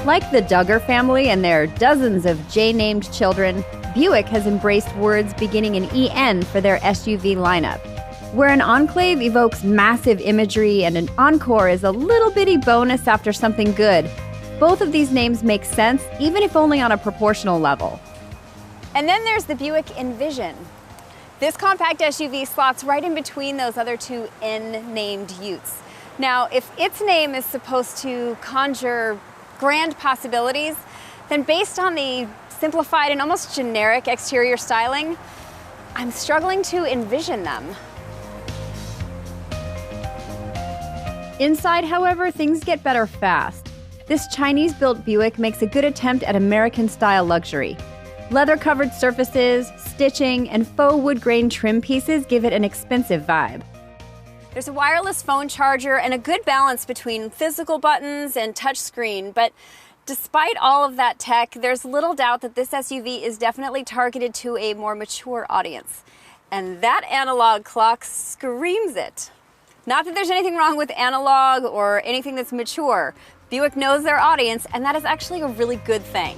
Like the Duggar family and their dozens of J-named children, Buick has embraced words beginning in EN for their SUV lineup. Where an enclave evokes massive imagery and an encore is a little bitty bonus after something good, both of these names make sense, even if only on a proportional level. And then there's the Buick Envision. This compact SUV slots right in between those other two N-named utes. Now, if its name is supposed to conjure grand possibilities, then based on the simplified and almost generic exterior styling, I'm struggling to envision them. Inside, however, things get better fast. This Chinese-built Buick makes a good attempt at American-style luxury. Leather-covered surfaces, stitching, and faux wood grain trim pieces give it an expensive vibe. There's a wireless phone charger and a good balance between physical buttons and touchscreen, but despite all of that tech, there's little doubt that this SUV is definitely targeted to a more mature audience. And that analog clock screams it. Not that there's anything wrong with analog or anything that's mature. Buick knows their audience, and that is actually a really good thing.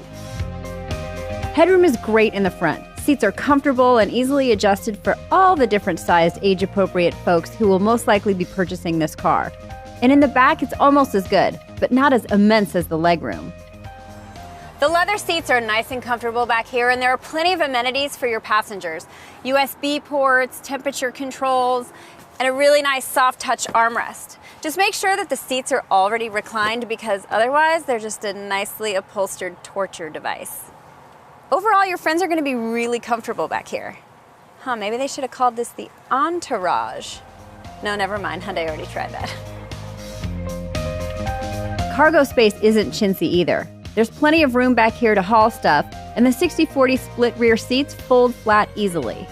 Headroom is great in the front. Seats are comfortable and easily adjusted for all the different sized, age-appropriate folks who will most likely be purchasing this car. And in the back, it's almost as good, but not as immense as the legroom. The leather seats are nice and comfortable back here, and there are plenty of amenities for your passengers. USB ports, temperature controls, and a really nice soft touch armrest. Just make sure that the seats are already reclined, because otherwise they're just a nicely upholstered torture device. Overall, your friends are going to be really comfortable back here. Maybe they should have called this the Entourage. No, never mind. Hyundai already tried that. Cargo space isn't chintzy either. There's plenty of room back here to haul stuff, and the 60/40 split rear seats fold flat easily.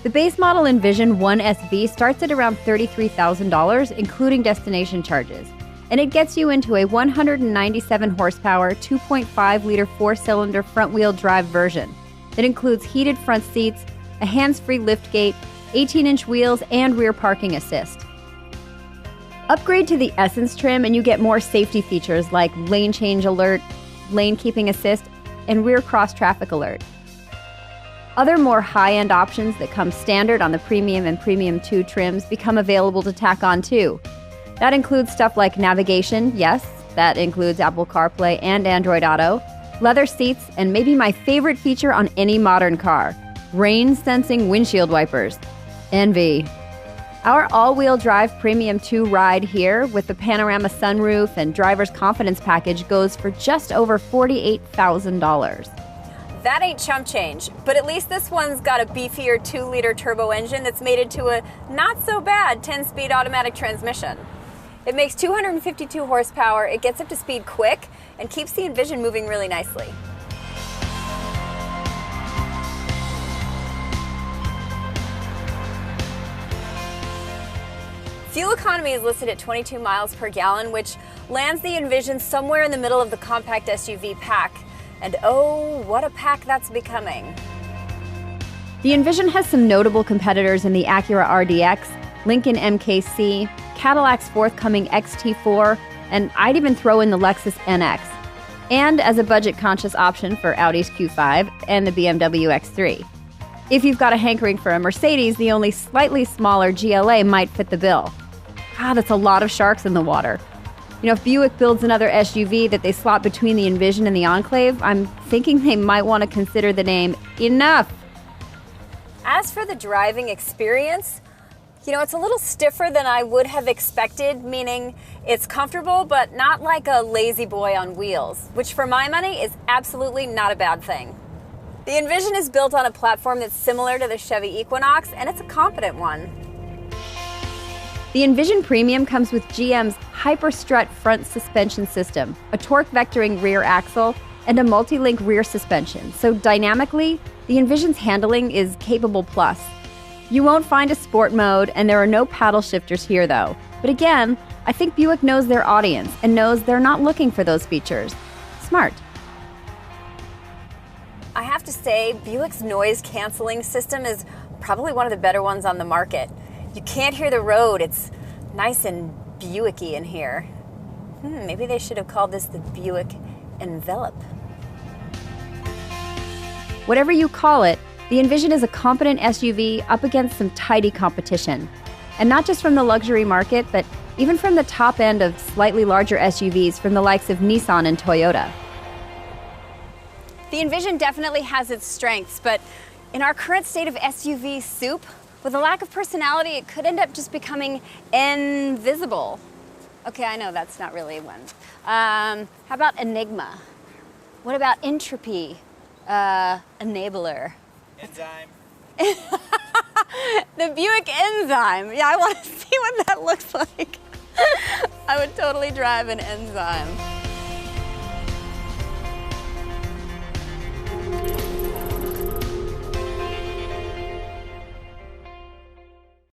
The base model Envision 1 SV starts at around $33,000, including destination charges. And it gets you into a 197 horsepower, 2.5-liter four-cylinder front-wheel drive version that includes heated front seats, a hands-free liftgate, 18-inch wheels, and rear parking assist. Upgrade to the Essence trim and you get more safety features like lane change alert, lane keeping assist, and rear cross-traffic alert. Other more high-end options that come standard on the Premium and Premium 2 trims become available to tack on too. That includes stuff like navigation, yes, that includes Apple CarPlay and Android Auto, leather seats, and maybe my favorite feature on any modern car, rain-sensing windshield wipers. Envy. Our all-wheel drive Premium 2 ride here with the panorama sunroof and driver's confidence package goes for just over $48,000. That ain't chump change, but at least this one's got a beefier 2-liter turbo engine that's mated to a not-so-bad 10-speed automatic transmission. It makes 252 horsepower, it gets up to speed quick, and keeps the Envision moving really nicely. Fuel economy is listed at 22 miles per gallon, which lands the Envision somewhere in the middle of the compact SUV pack. And oh, what a pack that's becoming. The Envision has some notable competitors in the Acura RDX, Lincoln MKC, Cadillac's forthcoming XT4, and I'd even throw in the Lexus NX. And as a budget-conscious option for Audi's Q5 and the BMW X3. If you've got a hankering for a Mercedes, the only slightly smaller GLA might fit the bill. God, that's a lot of sharks in the water. You know, if Buick builds another SUV that they slot between the Envision and the Enclave, I'm thinking they might want to consider the name Enough. As for the driving experience, you know, it's a little stiffer than I would have expected, meaning it's comfortable, but not like a lazy boy on wheels, which for my money is absolutely not a bad thing. The Envision is built on a platform that's similar to the Chevy Equinox, and it's a competent one. The Envision Premium comes with GM's Hyperstrut front suspension system, a torque vectoring rear axle, and a multi-link rear suspension, so dynamically, the Envision's handling is capable plus. You won't find a sport mode, and there are no paddle shifters here though. But again, I think Buick knows their audience and knows they're not looking for those features. Smart. I have to say, Buick's noise canceling system is probably one of the better ones on the market. You can't hear the road. It's nice and Buick-y in here. Maybe they should have called this the Buick envelop. Whatever you call it, the Envision is a competent SUV up against some tidy competition. And not just from the luxury market, but even from the top end of slightly larger SUVs from the likes of Nissan and Toyota. The Envision definitely has its strengths, but in our current state of SUV soup, with a lack of personality, it could end up just becoming invisible. Okay, I know that's not really one. How about enigma? What about entropy? Enabler. Enzyme. The Buick Enzyme. Yeah, I want to see what that looks like. I would totally drive an Enzyme.